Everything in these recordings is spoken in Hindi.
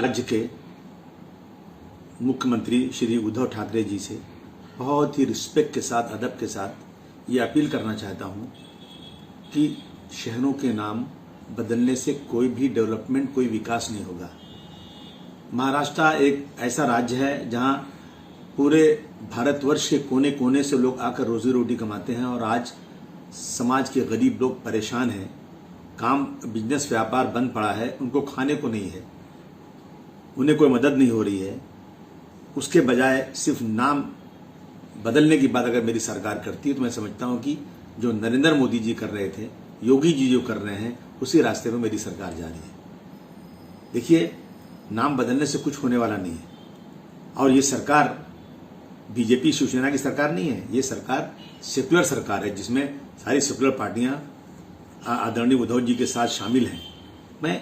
राज्य के मुख्यमंत्री श्री उद्धव ठाकरे जी से बहुत ही रिस्पेक्ट के साथ, अदब के साथ ये अपील करना चाहता हूँ कि शहरों के नाम बदलने से कोई भी डेवलपमेंट, कोई विकास नहीं होगा। महाराष्ट्र एक ऐसा राज्य है जहाँ पूरे भारतवर्ष के कोने कोने से लोग आकर रोजी रोटी कमाते हैं और आज समाज के गरीब लोग परेशान हैं। काम, बिजनेस, व्यापार बंद पड़ा है, उनको खाने को नहीं है, उन्हें कोई मदद नहीं हो रही है। उसके बजाय सिर्फ नाम बदलने की बात अगर मेरी सरकार करती है तो मैं समझता हूं कि जो नरेंद्र मोदी जी कर रहे थे, योगी जी जो कर रहे हैं, उसी रास्ते में मेरी सरकार जा रही है। देखिए, नाम बदलने से कुछ होने वाला नहीं है। और ये सरकार बीजेपी शिवसेना की सरकार नहीं है, ये सरकार सेक्युलर सरकार है जिसमें सारी सेक्युलर पार्टियां आदरणीय उद्धव जी के साथ शामिल हैं। मैं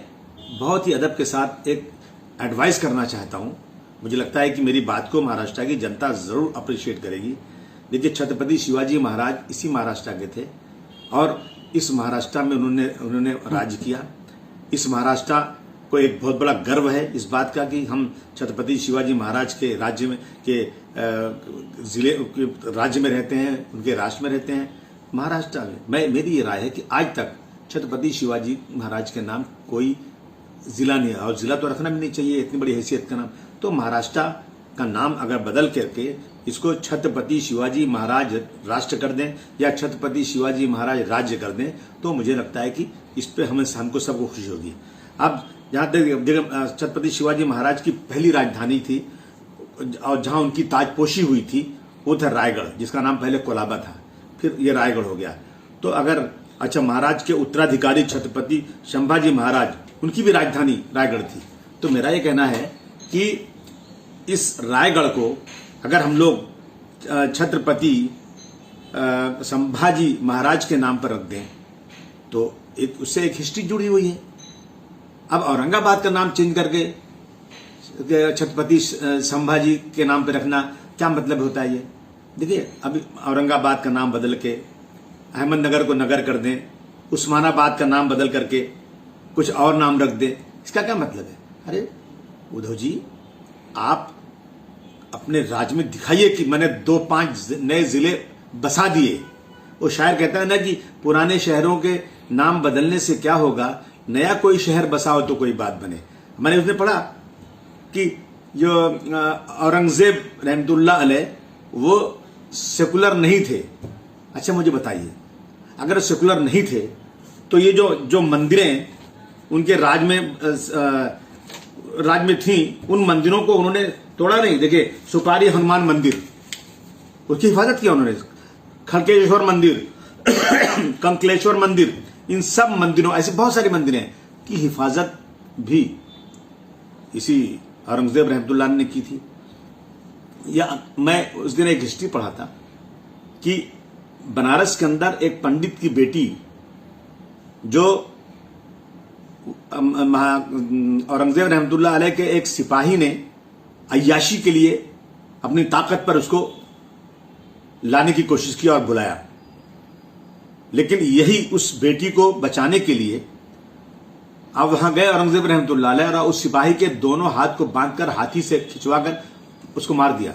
बहुत ही अदब के साथ एक एडवाइस करना चाहता हूं। मुझे लगता है कि मेरी बात को महाराष्ट्र की जनता जरूर अप्रिशिएट करेगी। देखिए, छत्रपति शिवाजी महाराज इसी महाराष्ट्र के थे और इस महाराष्ट्र में उन्होंने राज किया। इस महाराष्ट्र को एक बहुत बड़ा गर्व है इस बात का कि हम छत्रपति शिवाजी महाराज के राज्य में राज्य में रहते हैं, उनके राष्ट्र में रहते हैं महाराष्ट्र में। मेरी ये राय है कि आज तक छत्रपति शिवाजी महाराज के नाम कोई जिला नहीं है, और जिला तो रखना भी नहीं चाहिए, इतनी बड़ी हैसियत का नाम। तो महाराष्ट्र का नाम अगर बदल करके इसको छत्रपति शिवाजी महाराज राष्ट्र कर दें या छत्रपति शिवाजी महाराज राज्य कर दें तो मुझे लगता है कि इस पे हमको सबको खुशी होगी। अब जहां तक छत्रपति शिवाजी महाराज की पहली राजधानी थी और जहां उनकी ताजपोशी हुई थी वो था रायगढ़, जिसका नाम पहले कोलाबा था, फिर ये रायगढ़ हो गया। तो अगर महाराज के उत्तराधिकारी छत्रपति संभाजी महाराज, उनकी भी राजधानी रायगढ़ थी। तो मेरा ये कहना है कि इस रायगढ़ को अगर हम लोग छत्रपति संभाजी महाराज के नाम पर रख दें तो उससे एक हिस्ट्री जुड़ी हुई है। अब औरंगाबाद का नाम चेंज करके छत्रपति संभाजी के नाम पर रखना क्या मतलब होता है ये? देखिए, अभी औरंगाबाद का नाम बदल के अहमदनगर को नगर कर दें, उस्मानाबाद का नाम बदल करके कुछ और नाम रख दें, इसका क्या मतलब है? अरे उद्धव जी, आप अपने राज्य में दिखाइए कि मैंने 2-5 नए जिले बसा दिए। वो शायर कहता है ना कि पुराने शहरों के नाम बदलने से क्या होगा, नया कोई शहर बसाओ तो कोई बात बने। मैंने उसने पढ़ा कि जो औरंगजेब रहमतुल्लाह अलैह वो सेकुलर नहीं थे। अच्छा, मुझे बताइए, अगर सेकुलर नहीं थे तो ये जो मंदिरें उनके राज में थी, उन मंदिरों को उन्होंने तोड़ा नहीं। देखिए, सुपारी हनुमान मंदिर, उसकी हिफाजत किया उन्होंने। खड़केश्वर मंदिर, कंकलेश्वर मंदिर, इन सब मंदिरों, ऐसे बहुत सारे मंदिरें की हिफाजत भी इसी औरंगजेब रहमतुल्लाह ने की थी। या मैं उस दिन एक हिस्ट्री पढ़ा था कि बनारस के अंदर एक पंडित की बेटी जो औरंगजेब रहमतुल्लाह अलैह के एक सिपाही ने अय्याशी के लिए अपनी ताकत पर उसको लाने की कोशिश की और बुलाया, लेकिन यही उस बेटी को बचाने के लिए अब वहां गए औरंगजेब रहमतुल्लाह अलैह और उस सिपाही के दोनों हाथ को बांधकर हाथी से खिंचवाकर उसको मार दिया।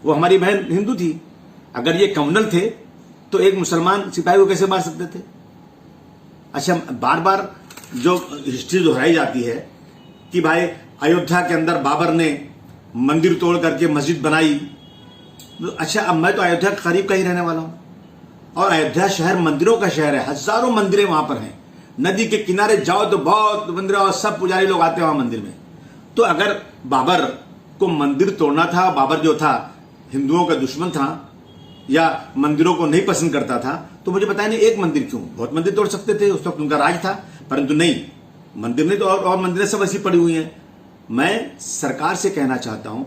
वो हमारी बहन हिंदू थी, अगर ये कम्युनल थे तो एक मुसलमान सिपाही को कैसे मार सकते थे? अच्छा, बार बार जो हिस्ट्री दोहराई जाती है कि भाई अयोध्या के अंदर बाबर ने मंदिर तोड़ करके मस्जिद बनाई। अच्छा, अब मैं तो अयोध्या के करीब का ही रहने वाला हूं और अयोध्या शहर मंदिरों का शहर है, हजारों मंदिरें वहां पर हैं। नदी के किनारे जाओ तो बहुत मंदिर और सब पुजारी लोग आते हैं वहां मंदिर में। तो अगर बाबर को मंदिर तोड़ना था, बाबर जो था हिंदुओं का दुश्मन था या मंदिरों को नहीं पसंद करता था, तो मुझे बताया नहीं एक मंदिर क्यों, बहुत मंदिर तोड़ सकते थे, उस वक्त उनका राज था। परंतु नहीं, मंदिर नहीं तो और मंदिरें सब ऐसी पड़ी हुई हैं। मैं सरकार से कहना चाहता हूं,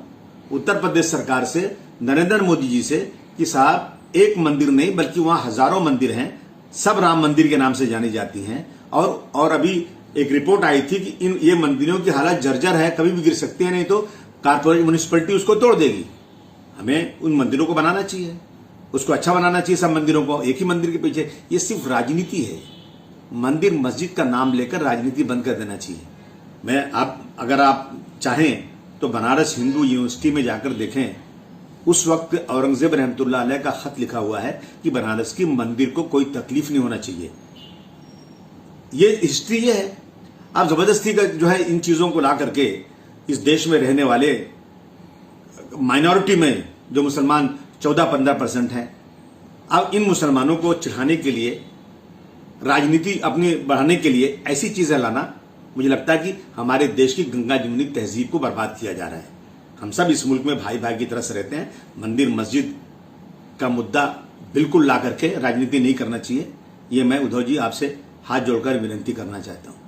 उत्तर प्रदेश सरकार से, नरेंद्र मोदी जी से, कि साहब एक मंदिर नहीं बल्कि वहां हजारों मंदिर हैं, सब राम मंदिर के नाम से जानी जाती हैं। और अभी एक रिपोर्ट आई थी कि ये मंदिरों की हालत जर्जर है, कभी भी गिर सकते हैं, नहीं तो कारपोरेट म्युनिसिपैलिटी उसको तोड़ देगी। हमें उन मंदिरों को बनाना चाहिए, उसको अच्छा बनाना चाहिए, सब मंदिरों को। एक ही मंदिर के पीछे ये सिर्फ राजनीति है। मंदिर मस्जिद का नाम लेकर राजनीति बंद कर देना चाहिए। मैं आप अगर आप चाहें तो बनारस हिंदू यूनिवर्सिटी में जाकर देखें, उस वक्त औरंगजेब रहमतुल्लाह अलैह का खत लिखा हुआ है कि बनारस की मंदिर को कोई तकलीफ नहीं होना चाहिए। ये हिस्ट्री ये है। आप जबरदस्ती का जो है इन चीजों को ला करके इस देश में रहने वाले माइनॉरिटी में जो मुसलमान 14-15% हैं, अब इन मुसलमानों को चिढ़ाने के लिए, राजनीति अपनी बढ़ाने के लिए ऐसी चीजें लाना, मुझे लगता है कि हमारे देश की गंगा जमुनी तहजीब को बर्बाद किया जा रहा है। हम सब इस मुल्क में भाई भाई की तरह से रहते हैं। मंदिर मस्जिद का मुद्दा बिल्कुल ला करके राजनीति नहीं करना चाहिए। ये मैं उद्धव जी आपसे हाथ जोड़कर विनती करना चाहता हूं।